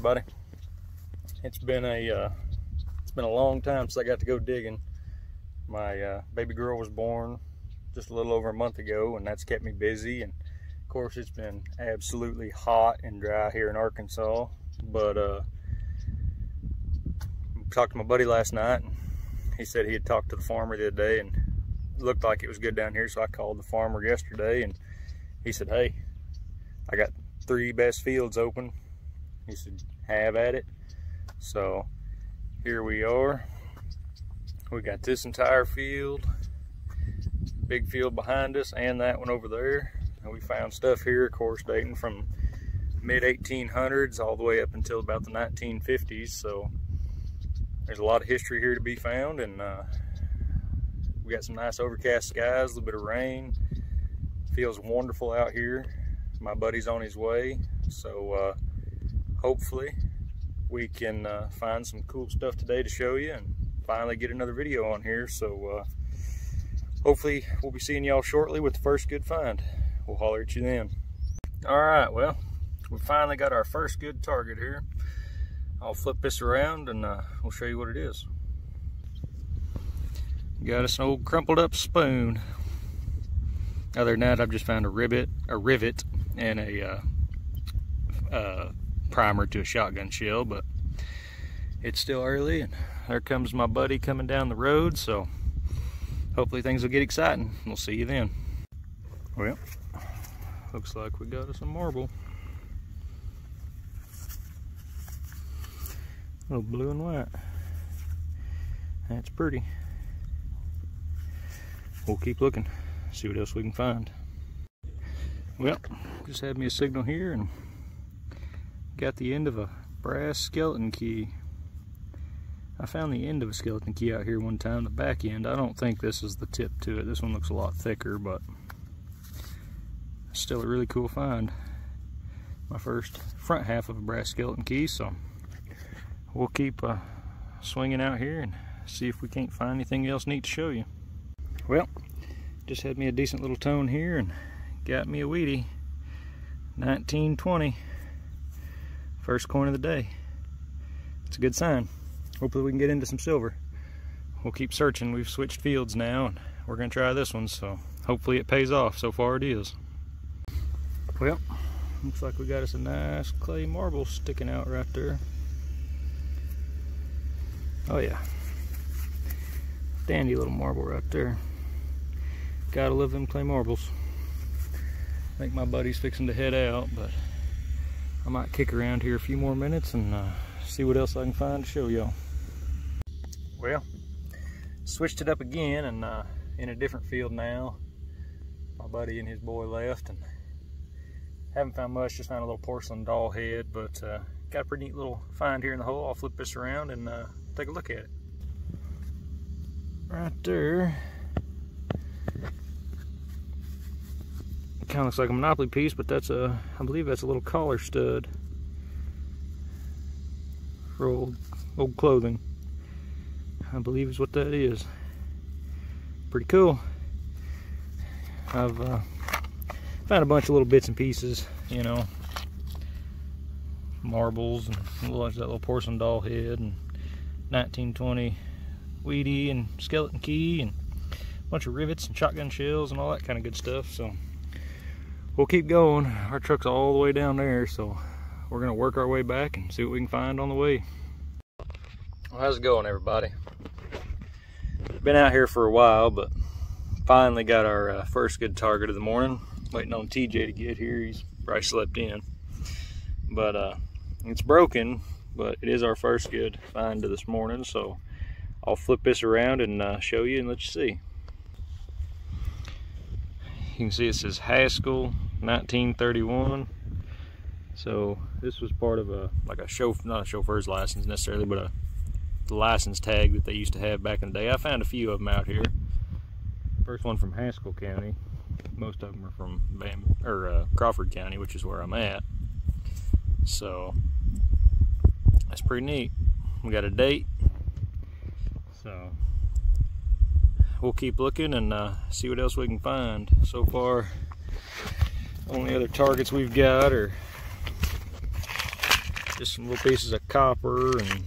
everybody. It's been a long time since I got to go digging. My baby girl was born just a little over a month ago, and that's kept me busy. And of course, it's been absolutely hot and dry here in Arkansas. But I talked to my buddy last night, and he said he had talked to the farmer the other day, and it looked like it was good down here. So I called the farmer yesterday, and he said, "Hey, I got 3 best fields open." He said, "Have at it." So here we are. We got this entire field, big field behind us, and that one over there. And we found stuff here, of course, dating from mid-1800s all the way up until about the 1950s. So there's a lot of history here to be found, and we got some nice overcast skies, a little bit of rain. Feels wonderful out here. My buddy's on his way, so hopefully we can find some cool stuff today to show you and finally get another video on here. So hopefully we'll be seeing y'all shortly with the first good find. We'll holler at you then. All right, well, we finally got our first good target here. I'll flip this around and we'll show you what it is. Got us an old crumpled up spoon. Other than that, I've just found a rivet and a primer to a shotgun shell, but it's still early, and there comes my buddy coming down the road, so hopefully things will get exciting. We'll see you then. Well, looks like we got us some marble. A little blue and white. That's pretty. We'll keep looking, see what else we can find. Well, just had me a signal here and got the end of a brass skeleton key. I found the end of a skeleton key out here one time, the back end. I don't think this is the tip to it. This one looks a lot thicker, but still a really cool find. My first front half of a brass skeleton key, so we'll keep swinging out here and see if we can't find anything else neat to show you. Well, just had me a decent little tone here and got me a Wheatie. 1920. First coin of the day. It's a good sign. Hopefully we can get into some silver. We'll keep searching. We've switched fields now, and we're going to try this one, so hopefully it pays off. So far it is. Well, looks like we got us a nice clay marble sticking out right there. Oh yeah. Dandy little marble right there. Gotta love them clay marbles. I think my buddy's fixing to head out, but I might kick around here a few more minutes and see what else I can find to show y'all. Well, switched it up again, and in a different field now. My buddy and his boy left, and haven't found much, just found a little porcelain doll head, but got a pretty neat little find here in the hole. I'll flip this around and take a look at it. Right there. Kind of looks like a Monopoly piece, but that's a, I believe that's a little collar stud for old clothing. I believe is what that is. Pretty cool. I've found a bunch of little bits and pieces, you know, marbles and that little porcelain doll head and 1920 Wheatie and skeleton key and a bunch of rivets and shotgun shells and all that kind of good stuff. So we'll keep going. Our truck's all the way down there, so we're gonna work our way back and see what we can find on the way. Well, how's it going, everybody? Been out here for a while, but finally got our first good target of the morning. Waiting on TJ to get here. He's probably slept in, but it's broken, but it is our first good find of this morning, so I'll flip this around and show you and let you see. You can see it says Haskell 1931. So this was part of a, like a not a chauffeur's license necessarily, but the license tag that they used to have back in the day. I found a few of them out here. First one from Haskell County. Most of them are from Crawford County, which is where I'm at. So that's pretty neat. We got a date. So we'll keep looking and see what else we can find. So far, only other targets we've got are just some little pieces of copper and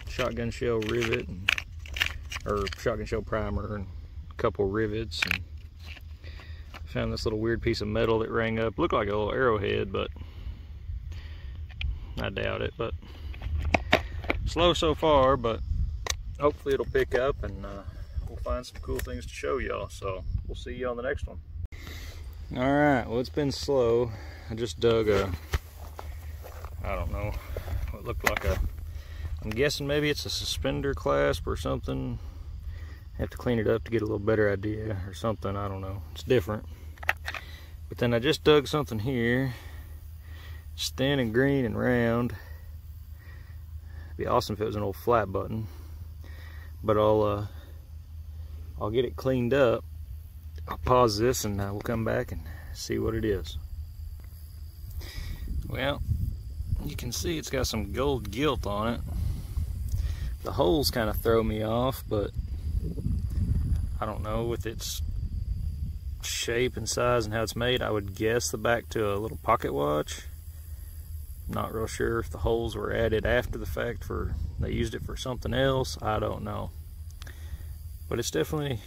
shotgun shell rivet, or shotgun shell primer, and a couple rivets, and found this little weird piece of metal that rang up. Looked like a little arrowhead, but I doubt it. But slow so far, but hopefully it'll pick up, and we'll find some cool things to show y'all. So we'll see you on the next one. All right, well, it's been slow. I just dug I don't know what looked like I'm guessing maybe it's a suspender clasp or something. Have to clean it up to get a little better idea or something. I don't know. It's different. But then I just dug something here. It's thin and green and round. It'd be awesome if it was an old flat button. But I'll get it cleaned up. I'll pause this and we'll come back and see what it is. Well, you can see it's got some gold gilt on it. The holes kind of throw me off, but I don't know, with its shape and size and how it's made, I would guess the back to a little pocket watch. Not real sure if the holes were added after the fact, for they used it for something else. I don't know. But it's definitely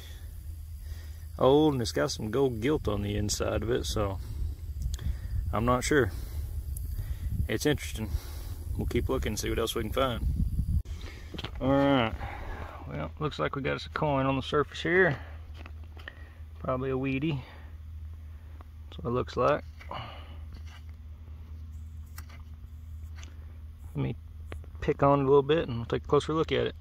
old, and it's got some gold gilt on the inside of it, so I'm not sure. It's interesting. We'll keep looking and see what else we can find. Alright, well, looks like we got us a coin on the surface here. Probably a weedy. That's what it looks like. Let me pick on it a little bit and we'll take a closer look at it.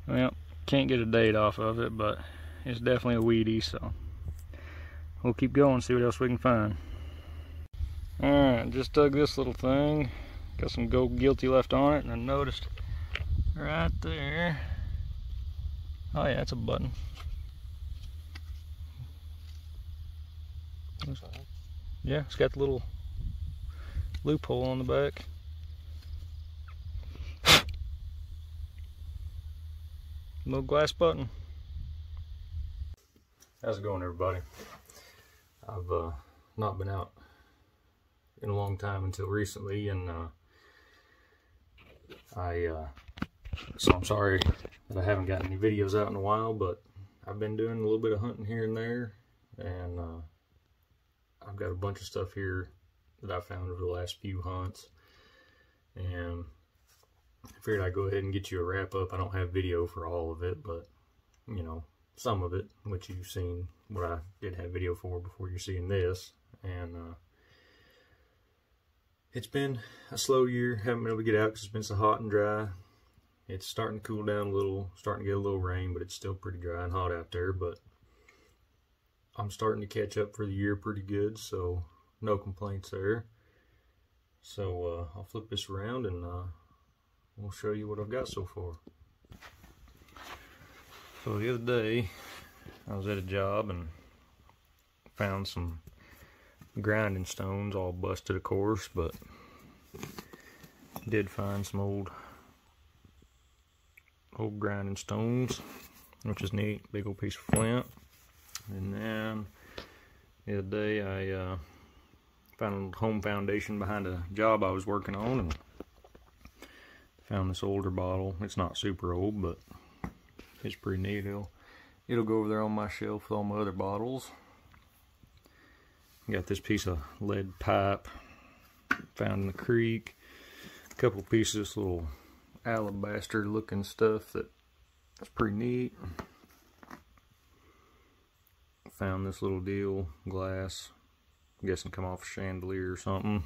Well, can't get a date off of it, but it's definitely a weedy, so we'll keep going, see what else we can find. Alright, just dug this little thing. Got some gold guilty left on it, and I noticed right there. Oh yeah, that's a button. Yeah, it's got the little loophole on the back. Little glass button. How's it going, everybody? I've not been out in a long time until recently, and so I'm sorry that I haven't gotten any videos out in a while, but I've been doing a little bit of hunting here and there, and I've got a bunch of stuff here that I found over the last few hunts, and I figured I'd go ahead and get you a wrap up. I don't have video for all of it, but you know, some of it, which you've seen what I did have video for before you're seeing this. And it's been a slow year. Haven't been able to get out because it's been so hot and dry. It's starting to cool down a little, starting to get a little rain, but it's still pretty dry and hot out there. But I'm starting to catch up for the year pretty good, so no complaints there. So I'll flip this around and we'll show you what I've got so far. So the other day I was at a job and found some grinding stones, all busted of course, but did find some old grinding stones, which is neat. Big old piece of flint. And then the other day I found a home foundation behind a job I was working on, and found this older bottle. It's not super old, but it's pretty neat. It'll go over there on my shelf with all my other bottles. Got this piece of lead pipe found in the creek. A couple pieces of this little alabaster looking stuff that's pretty neat. Found this little deal, glass. I'm guessing come off a chandelier or something.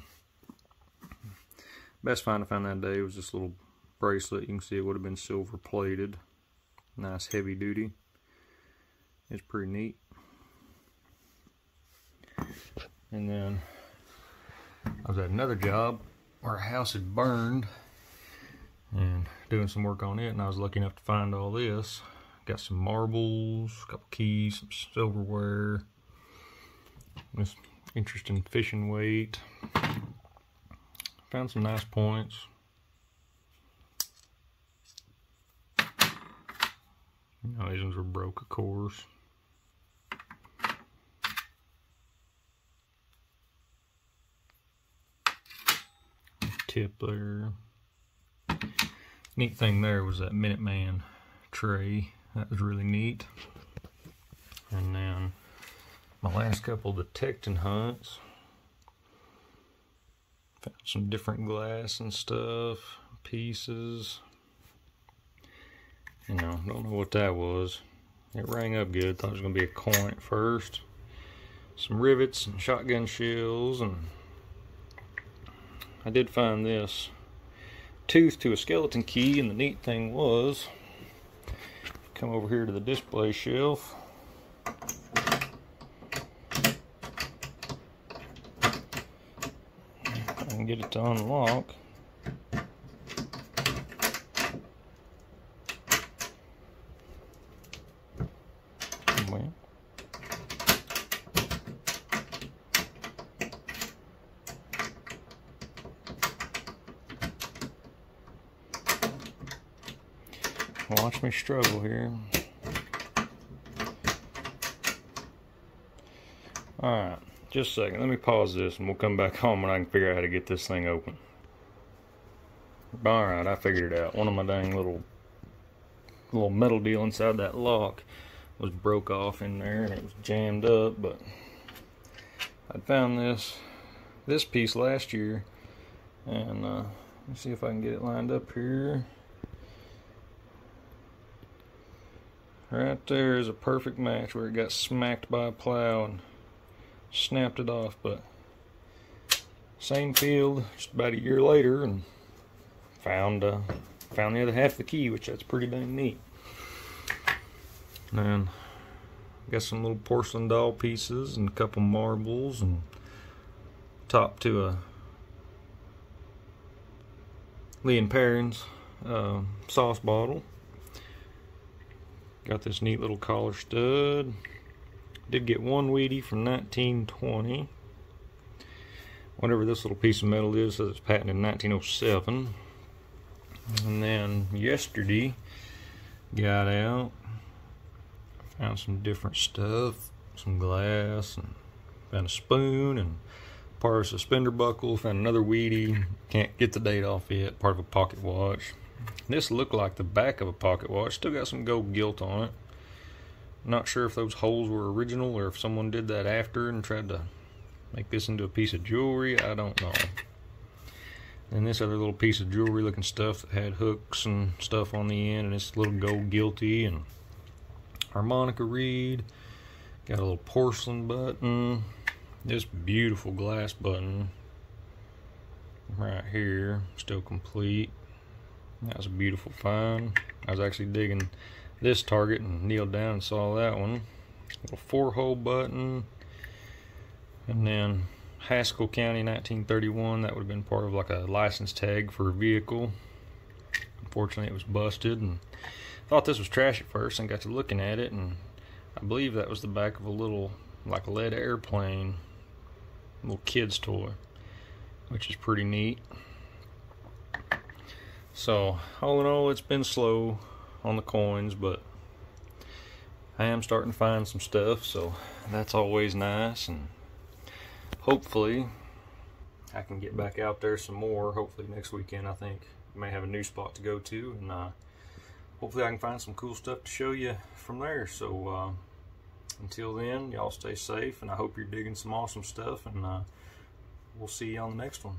Best find I found that day was this little bracelet. You can see it would have been silver plated. Nice heavy duty. It's pretty neat. And then I was at another job where a house had burned and doing some work on it, and I was lucky enough to find all this. Got some marbles, a couple keys, some silverware, this interesting fishing weight. Found some nice points. No, these ones were broke, of course. tip there. Neat thing there was that Minuteman tray. That was really neat. And then my last couple of the Tecton hunts. Found some different glass and stuff, pieces. You know, don't know what that was. It rang up good. Thought it was gonna be a coin at first. Some rivets and shotgun shells, and I did find this tooth to a skeleton key, and the neat thing was, come over here to the display shelf. I can get it to unlock. Well, watch me struggle here. Alright, just a second. Let me pause this and we'll come back home when I can figure out how to get this thing open. Alright, I figured it out. One of my dang little metal deal inside that lock was broke off in there and it was jammed up, but I found this piece last year, and let me see if I can get it lined up here. Right there is a perfect match where it got smacked by a plow and snapped it off, but same field just about a year later, and found the other half of the key, which that's pretty dang neat. And got some little porcelain doll pieces and a couple marbles, and top to a Lee & Perrins sauce bottle. Got this neat little collar stud. Did get one Wheatie from 1920. Whatever this little piece of metal is, says it's patented in 1907. And then yesterday, got out, found some different stuff, some glass, and found a spoon, and part of a suspender buckle. Found another Wheatie, can't get the date off yet, part of a pocket watch. This looked like the back of a pocket watch, still got some gold gilt on it. Not sure if those holes were original or if someone did that after and tried to make this into a piece of jewelry. I don't know. And this other little piece of jewelry looking stuff that had hooks and stuff on the end, and this little gold guilty and harmonica reed. Got a little porcelain button. This beautiful glass button right here, still complete. That was a beautiful find. I was actually digging this target and kneeled down and saw that one. Little 4-hole button, and then Haskell County 1931. That would have been part of like a license tag for a vehicle. Unfortunately, it was busted, and thought this was trash at first, and got to looking at it, and I believe that was the back of a little like lead airplane, little kid's toy, which is pretty neat. So all in all, it's been slow on the coins, but I am starting to find some stuff, so that's always nice, and hopefully I can get back out there some more. Hopefully next weekend, I think I may have a new spot to go to, and hopefully I can find some cool stuff to show you from there. So until then, y'all stay safe, and I hope you're digging some awesome stuff, and we'll see you on the next one.